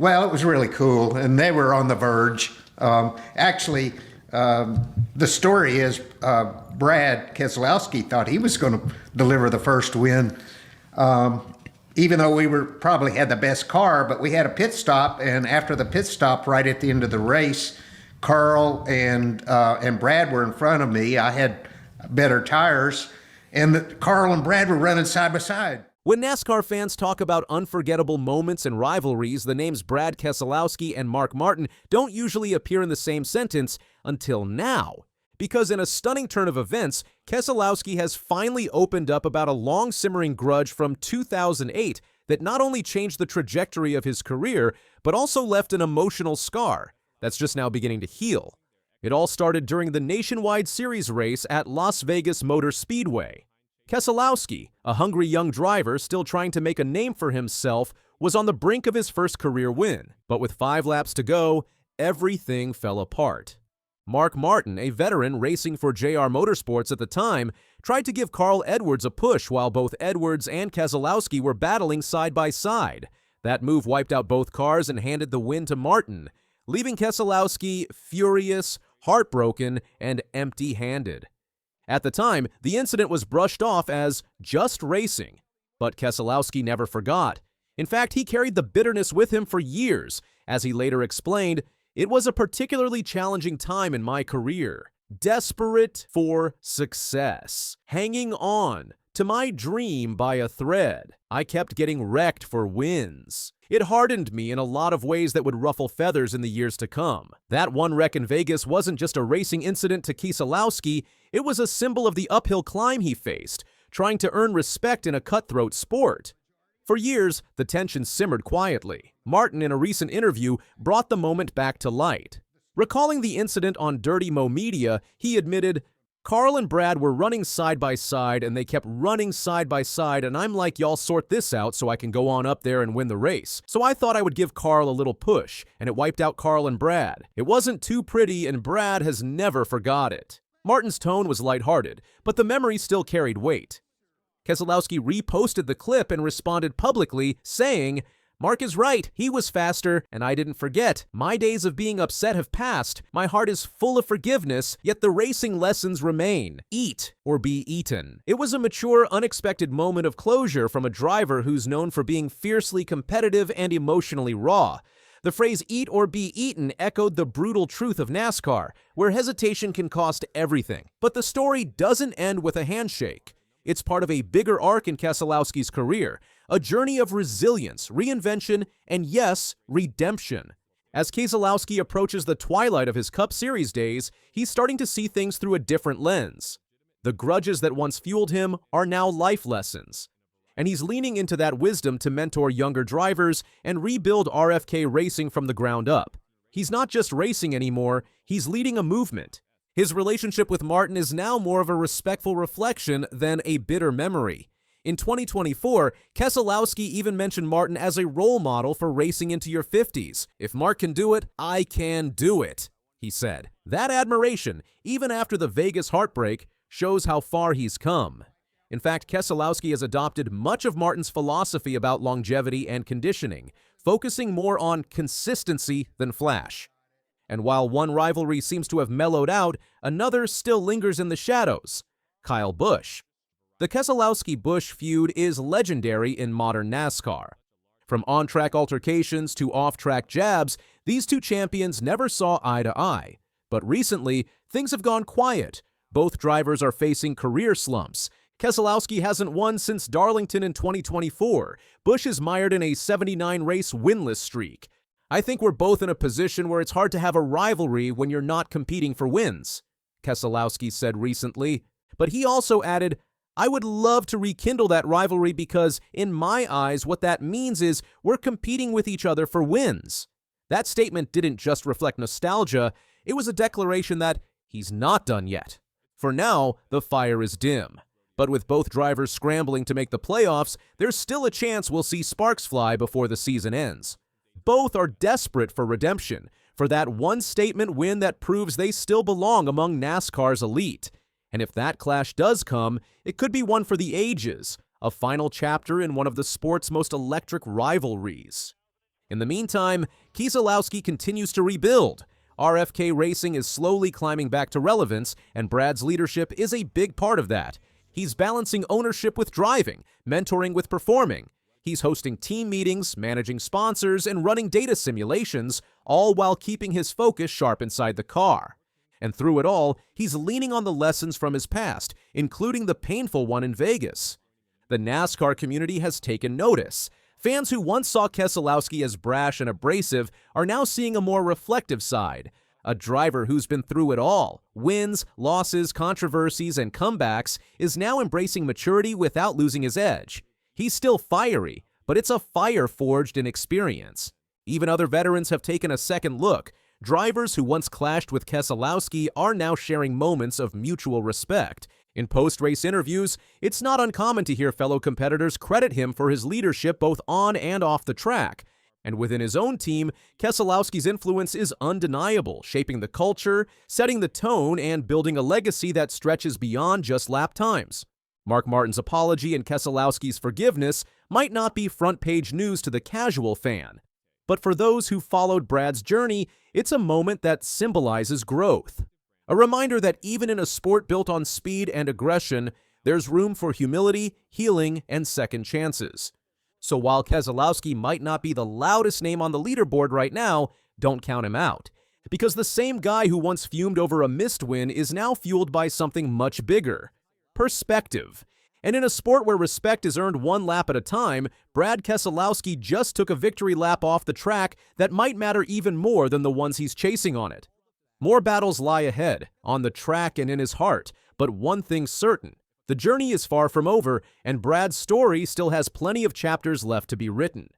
Well, it was really cool, and they were on the verge. Actually, the story is Brad Keselowski thought he was going to deliver the first win, even though we were probably had the best car. But we had a pit stop, and after the pit stop, right at the end of the race, Carl and Brad were in front of me. I had better tires, and Carl and Brad were running side by side. When NASCAR fans talk about unforgettable moments and rivalries, the names Brad Keselowski and Mark Martin don't usually appear in the same sentence until now. Because in a stunning turn of events, Keselowski has finally opened up about a long-simmering grudge from 2008 that not only changed the trajectory of his career, but also left an emotional scar that's just now beginning to heal. It all started during the nationwide series race at Las Vegas Motor Speedway. Keselowski, a hungry young driver still trying to make a name for himself, was on the brink of his first career win. But with 5 laps to go, everything fell apart. Mark Martin, a veteran racing for JR Motorsports at the time, tried to give Carl Edwards a push while both Edwards and Keselowski were battling side by side. That move wiped out both cars and handed the win to Martin, leaving Keselowski furious, heartbroken, and empty-handed. At the time, the incident was brushed off as just racing, but Keselowski never forgot. In fact, he carried the bitterness with him for years. As he later explained, "It was a particularly challenging time in my career. Desperate for success. Hanging on to my dream by a thread. I kept getting wrecked for wins. It hardened me in a lot of ways that would ruffle feathers in the years to come." That one wreck in Vegas wasn't just a racing incident to Keselowski, it was a symbol of the uphill climb he faced, trying to earn respect in a cutthroat sport. For years, the tension simmered quietly. Martin, in a recent interview, brought the moment back to light. Recalling the incident on Dirty Mo Media, he admitted, "Carl and Brad were running side by side, and they kept running side by side, and I'm like, y'all sort this out so I can go on up there and win the race. So I thought I would give Carl a little push, and it wiped out Carl and Brad. It wasn't too pretty, and Brad has never forgot it." Martin's tone was lighthearted, but the memory still carried weight. Keselowski reposted the clip and responded publicly, saying, "Mark is right, he was faster, and I didn't forget. My days of being upset have passed. My heart is full of forgiveness, yet the racing lessons remain. Eat or be eaten." It was a mature, unexpected moment of closure from a driver who's known for being fiercely competitive and emotionally raw. The phrase "eat or be eaten" echoed the brutal truth of NASCAR, where hesitation can cost everything. But the story doesn't end with a handshake. It's part of a bigger arc in Keselowski's career, a journey of resilience, reinvention, and yes, redemption. As Keselowski approaches the twilight of his Cup Series days, he's starting to see things through a different lens. The grudges that once fueled him are now life lessons. And he's leaning into that wisdom to mentor younger drivers and rebuild RFK Racing from the ground up. He's not just racing anymore, he's leading a movement. His relationship with Martin is now more of a respectful reflection than a bitter memory. In 2024, Keselowski even mentioned Martin as a role model for racing into your 50s. "If Mark can do it, I can do it," he said. That admiration, even after the Vegas heartbreak, shows how far he's come. In fact, Keselowski has adopted much of Martin's philosophy about longevity and conditioning, focusing more on consistency than flash. And while one rivalry seems to have mellowed out, another still lingers in the shadows: Kyle Busch. The Keselowski-Busch feud is legendary in modern NASCAR. From on-track altercations to off-track jabs, these two champions never saw eye to eye. But recently, things have gone quiet. Both drivers are facing career slumps. Keselowski hasn't won since Darlington in 2024. Busch is mired in a 79-race winless streak. "I think we're both in a position where it's hard to have a rivalry when you're not competing for wins," Keselowski said recently. But he also added, "I would love to rekindle that rivalry because, in my eyes, what that means is we're competing with each other for wins." That statement didn't just reflect nostalgia, it was a declaration that he's not done yet. For now, the fire is dim. But with both drivers scrambling to make the playoffs, there's still a chance we'll see sparks fly before the season ends. Both are desperate for redemption, for that one statement win that proves they still belong among NASCAR's elite. And if that clash does come, it could be one for the ages, a final chapter in one of the sport's most electric rivalries. In the meantime, Keselowski continues to rebuild. RFK Racing is slowly climbing back to relevance, and Brad's leadership is a big part of that. He's balancing ownership with driving, mentoring with performing. He's hosting team meetings, managing sponsors, and running data simulations, all while keeping his focus sharp inside the car. And through it all, he's leaning on the lessons from his past, including the painful one in Vegas. The NASCAR community has taken notice. Fans who once saw Keselowski as brash and abrasive are now seeing a more reflective side. A driver who's been through it all, wins, losses, controversies, and comebacks, is now embracing maturity without losing his edge. He's still fiery, but it's a fire forged in experience. Even other veterans have taken a second look. Drivers who once clashed with Keselowski are now sharing moments of mutual respect. In post-race interviews, it's not uncommon to hear fellow competitors credit him for his leadership both on and off the track. And within his own team, Keselowski's influence is undeniable, shaping the culture, setting the tone, and building a legacy that stretches beyond just lap times. Mark Martin's apology and Keselowski's forgiveness might not be front-page news to the casual fan. But for those who followed Brad's journey, it's a moment that symbolizes growth. A reminder that even in a sport built on speed and aggression, there's room for humility, healing, and second chances. So while Keselowski might not be the loudest name on the leaderboard right now, don't count him out. Because the same guy who once fumed over a missed win is now fueled by something much bigger: perspective. And in a sport where respect is earned one lap at a time, Brad Keselowski just took a victory lap off the track that might matter even more than the ones he's chasing on it. More battles lie ahead, on the track and in his heart, but one thing's certain: the journey is far from over, and Brad's story still has plenty of chapters left to be written.